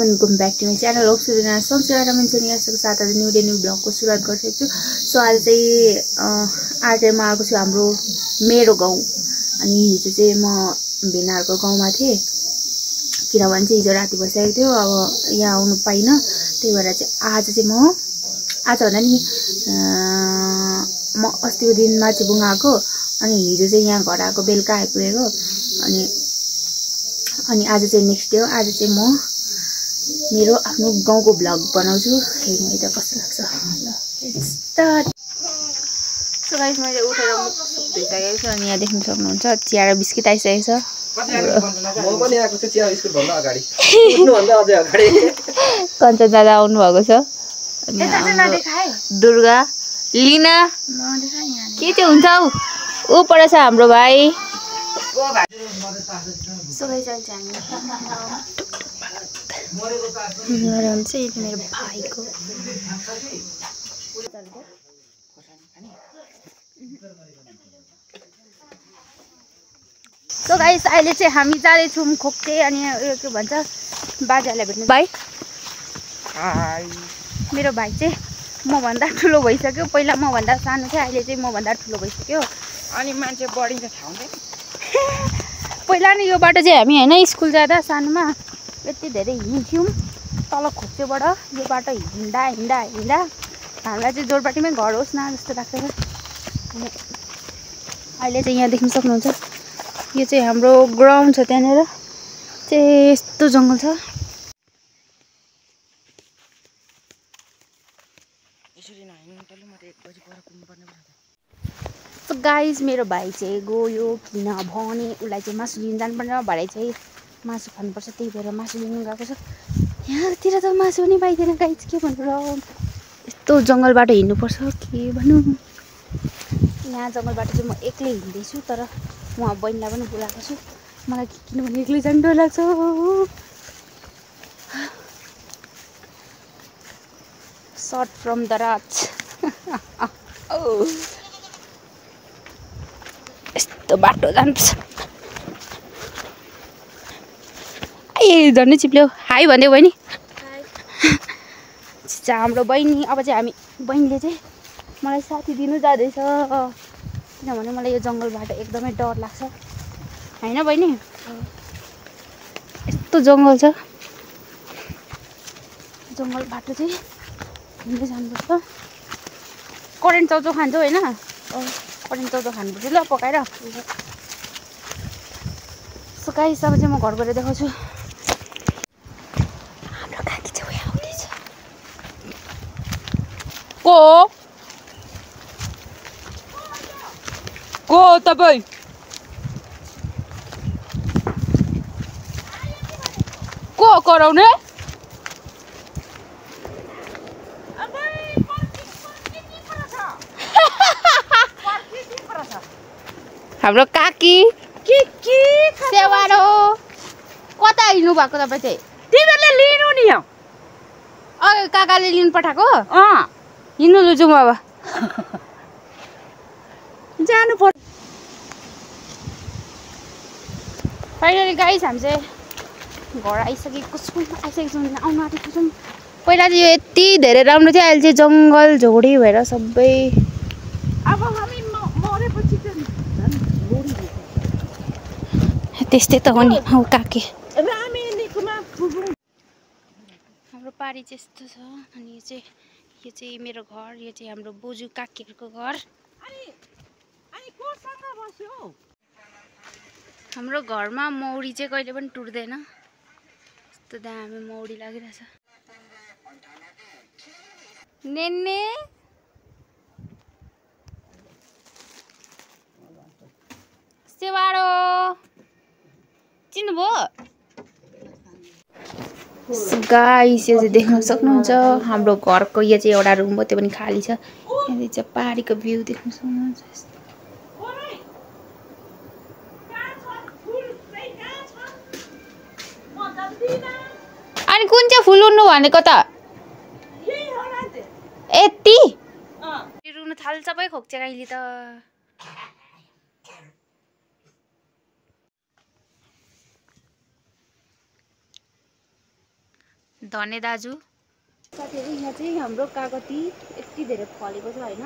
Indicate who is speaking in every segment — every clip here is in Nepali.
Speaker 1: and welcome back to my channel. Hope you guys are doing well. I'm यहाँको साथ आज न्यू डे न्यू ब्लग को सुरुवात गरिरहेको छु। सो आज चाहिँ आर्टेमा आएको छु हाम्रो मेरो गाउँ। अनि हिजो चाहिँ म भेनाहरुको गाउँमा थिए। किनभने चाहिँ हिजो राति भइसकेको थियो, अब यहाँ आउनु पाइन। त्यही भएर चाहिँ आज चाहिँ म आज भन्दा नि म अस्तिको दिन माछिबुङ आएको, अनि हिजो चाहिँ यहाँ घर आएको, बेलुका आइपुगेको। अनि आज चाहिँ नेक्स्ट डे हो। आज चाहिँ म मेरो आफ्नो गाउँको भ्लग बनाउँछु। हेर्नु है त कस्तो लाग्छ। ल लेट्स स्टार्ट। सो गाइस मैले उठेर मुख धोइसकेको छु अनि यहाँ देख्न सक्नुहुन्छ चिया र बिस्किट आइसकेको छ।
Speaker 2: म पनि आएको छु चिया बिस्कुट भन्दा अगाडि। उठ्नु भन्दा अझै अगाडि
Speaker 1: कञ्चन दादा आउनु भएको छ। अनि दुर्गा लिना के चाहिँ हुन्छ ऊ परेछ हाम्रो भाइ। सो गाइस आज हामी चाहिँ मेरो भाइको सो गाइस अहिले चाहिँ हामी जाँदैछौँ खोक्टे। अनि उयो के भन्छ बाजेलाई भेट्नु। भाइ मेरो भाइ चाहिँ मभन्दा ठुलो भइसक्यो। पहिला मभन्दा सानो थियो, अहिले चाहिँ मभन्दा ठुलो भइसक्यो।
Speaker 2: अनि मान्छे बढिन्छ थाहा हुँदैन।
Speaker 1: पहिला नि यो बाटो चाहिँ हामी होइन स्कुल जाँदा सानोमा यति धेरै हिँड्थ्यौँ तल खोक्टेबाट। यो बाटो हिँड्दा हिँड्दा हिँड्दा हामीलाई चाहिँ जोरपाटीमै घर होस् न जस्तो लाग्छ। अनि अहिले चाहिँ यहाँ देख्न सक्नुहुन्छ यो चाहिँ हाम्रो ग्राउन्ड छ। त्यहाँनिर चाहिँ यस्तो जङ्गल छ। सो गाइस मेरो भाइ चाहिँ गयो किनभने उसलाई चाहिँ मासु लिन जानुपर्ने, भरे चाहिँ मासु खानुपर्छ। त्यही भएर मासु लिनु गएको छ। यहाँतिर त मासु पनि पाइँदैन गाइस, के भन्नु र। यस्तो जङ्गलबाट हिँड्नुपर्छ के भनौँ। यहाँ जङ्गलबाट चाहिँ म एक्लै हिँड्दैछु, तर उहाँ बहिनीलाई पनि बोलाएको छु। मलाई किनभने एक्लै जानु डर लाग्छ। सर्ट फ्रम द राज। यस्तो बाटो जान्छ। ए झन्डै चिप्ल्यो। हाई भन्दै बहिनी। हाम्रो बहिनी। अब चाहिँ हामी बहिनीले चाहिँ मलाई साथी दिनु जाँदैछ, किनभने मलाई यो जङ्गल बाटो एकदमै डर लाग्छ होइन बहिनी। यस्तो जङ्गल छ, जङ्गल बाटो चाहिँ हिँड्दै जानुपर्छ। करेन्ट चाउचाउ खान्छौ होइन? करेन्ट चाउचाउ खानुपर्छ ल पकाएर। सो गाइस अब चाहिँ म घर गएर देखाउँछु। हाम्रो काकी चाहिँ उयो आउँदैछ। को तपाईँ? को कराउने? हाम्रो काकी सेवारो। कता हिँड्नु भएको तपाईँ चाहिँ?
Speaker 2: तिमीले लिनु नि हो।
Speaker 1: काकाले लिनु पठाएको? हिँड्नु लुजौँ अब।
Speaker 2: जानु पर्छ।
Speaker 1: फाइनली गाइस हामी चाहिँ घर आइसकेको छौँ, आउनु आँटेको छौँ। पहिला चाहिँ यो यति धेरै राम्रो थियो, अहिले चाहिँ जङ्गल झोडी भएर सबै।
Speaker 2: अब हामी मरेपछि
Speaker 1: त्यस्तै त हो नि हौ काकी। हाम्रो पारी चाहिँ यस्तो छ। अनि यो चाहिँ मेरो घर, यो चाहिँ हाम्रो बोजू काकीहरूको घर। हाम्रो घरमा मौरी चाहिँ कहिले पनि टुट्दैन। यस्तो दामी मौरी लागिरहेछ। नेन्ने सेवारो चिन्नुभयो? गाइस यो चाहिँ देख्न सक्नुहुन्छ हाम्रो घरको यो चाहिँ एउटा रुम हो, त्यो पनि खाली छ। यहाँ चाहिँ पारीको भ्यू देख्न सक्नुहुन्छ। अनि कुन चाहिँ फुल उड्नु भनेको त? यति रुनु थाल्छ सबै खोक्छ गाइली त। धन्य दाजु। साथीहरू यहाँ चाहिँ हाम्रो कागती यति धेरै फलेको छ होइन।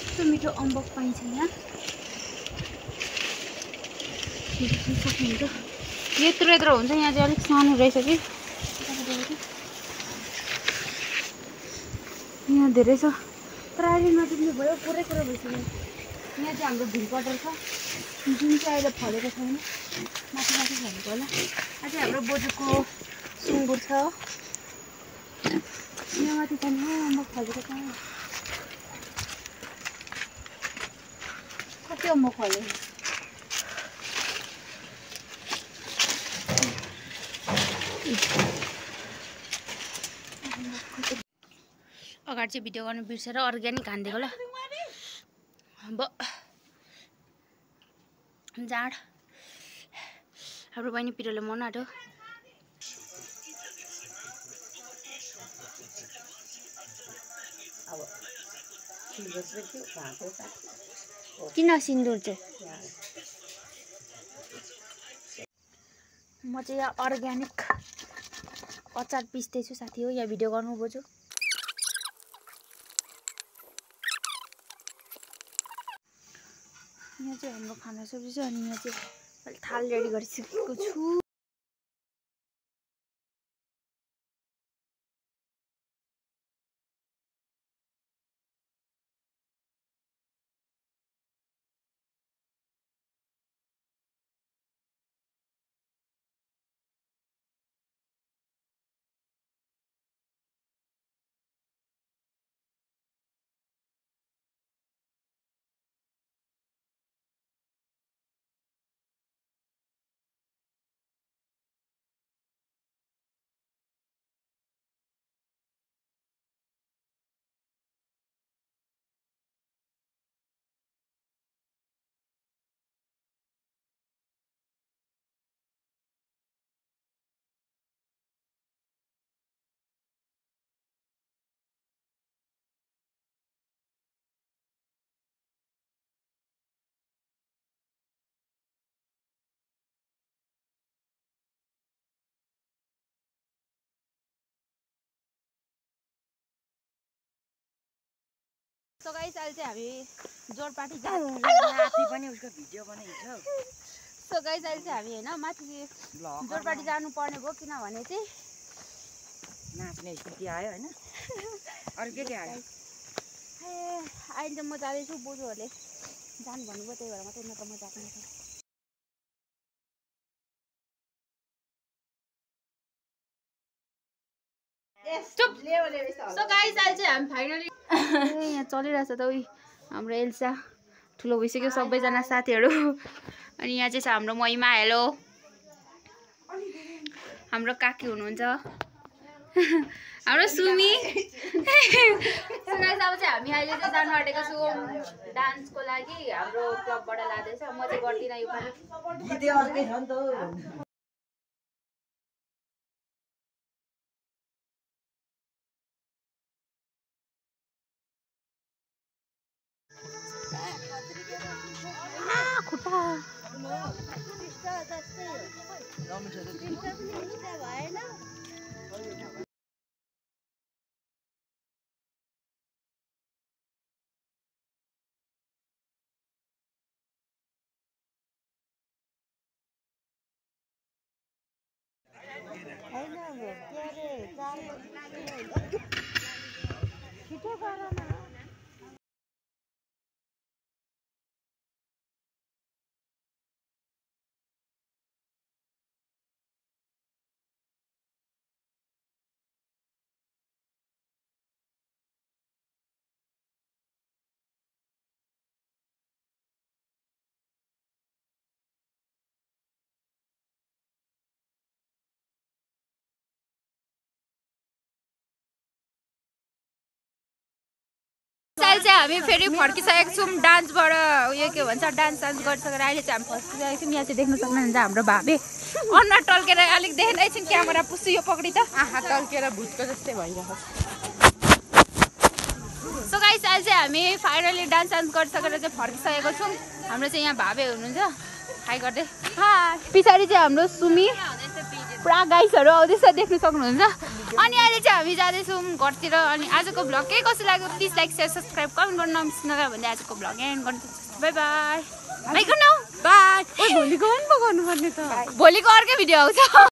Speaker 1: यस्तो मिठो अम्बक पाइन्छ यहाँ। सक्नुहुन्छ यत्रो यत्रो हुन्छ, यहाँ चाहिँ अलिक सानो रहेछ कि यहाँ धेरै छ तर अहिले नजिक्ने भयो, पुरै कुरो भइसक्यो। यहाँ चाहिँ हाम्रो भिरकटर छ जुन चाहिँ अहिले फलेको छैन, माथि माथि फलेको होला। अझै हाम्रो बोजूको सुँगुर छ यहाँ माथि छ नि, अम्बक फलेको छ। कति अम्बक फल्यो अगाडि चाहिँ भिडियो गर्नु बिर्सेर अर्ग्यानिक हानिदिएको ल। अब जाँड हाम्रो बहिनी पिरोले मन आँट्यो। किन सिन्दुर चाहिँ म चाहिँ यहाँ अर्ग्यानिक अचार पिस्दैछु साथी हो। यहाँ भिडियो गर्नु बोजू। यहाँ चाहिँ हाम्रो खाना सब्जी छ अनि यहाँ चाहिँ मैले थाल रेडी गरिसकेको छु। सो गाइस अहिले चाहिँ हामी जोरपाटी
Speaker 3: माथि पनि उसको भिडियो बनाइन्छ।
Speaker 1: सो गाइस अहिले चाहिँ हामी होइन माथि जोरपाटी जानु पर्ने भयो किनभने चाहिँ
Speaker 3: नाच्ने स्थिति आयो होइन। अरू के आयो?
Speaker 1: ए अहिले चाहिँ म जाँदैछु, बोजूहरूले जानु भन्नुभयो त्यही भएर मात्रै, नत्र म जाँदैन थिएँ। सो गाइस अहिले चाहिँ हामी फाइनली यहाँ चलिरहेछ त उही हाम्रो एल्सा ठुलो भइसक्यो सबैजना साथीहरू। अनि यहाँ चाहिँ छ हाम्रो महिमा, हेलो हाम्रो काकी हुनुहुन्छ हाम्रो सुमी। सो गाइस अब चाहिँ हामी अहिले चाहिँ जानु आँटेको छौँ डान्सको लागि, हाम्रो क्लबबाट लाँदैछ। म चाहिँ गर्दिनँ यो पालि। खुट्टा अहिले चाहिँ हामी फेरि फर्किसकेको छौँ डान्सबाट। उयो के भन्छ डान्स गरिसकेर अहिले चाहिँ हामी फर्किसकेको छौँ। यहाँ चाहिँ देख्न सक्नुहुन्छ हाम्रो भाबे अनुहार टल्केर अलिक देख्दै एकछिन क्यामेरा पुस्छु यो पक्री त
Speaker 3: आँखा टल्केर भुटको जस्तै भइरहेको छ।
Speaker 1: सो गाइस अहिले चाहिँ हामी फाइनली डान्स गरिसकेर चाहिँ फर्किसकेको छौँ। हाम्रो चाहिँ यहाँ भाबे हुनुहुन्छ हाई गर्दै पछाडि चाहिँ हाम्रो सुमी पुरा गाइसहरू आउँदैछ देख्न सक्नुहुन्छ अनि अहिले चाहिँ हामी जाँदैछौँ घरतिर अनि आजको भ्लग के कस्तो लाग्यो please like share subscribe comment गर्न नबिर्सिनु भन्दै आजको भ्लग एन्ड गर्नु बाई बाई बाई गर्नु बाई भोलिको पनि पकाउनु पर्ने त भोलिको अर्कै भिडियो आउँछ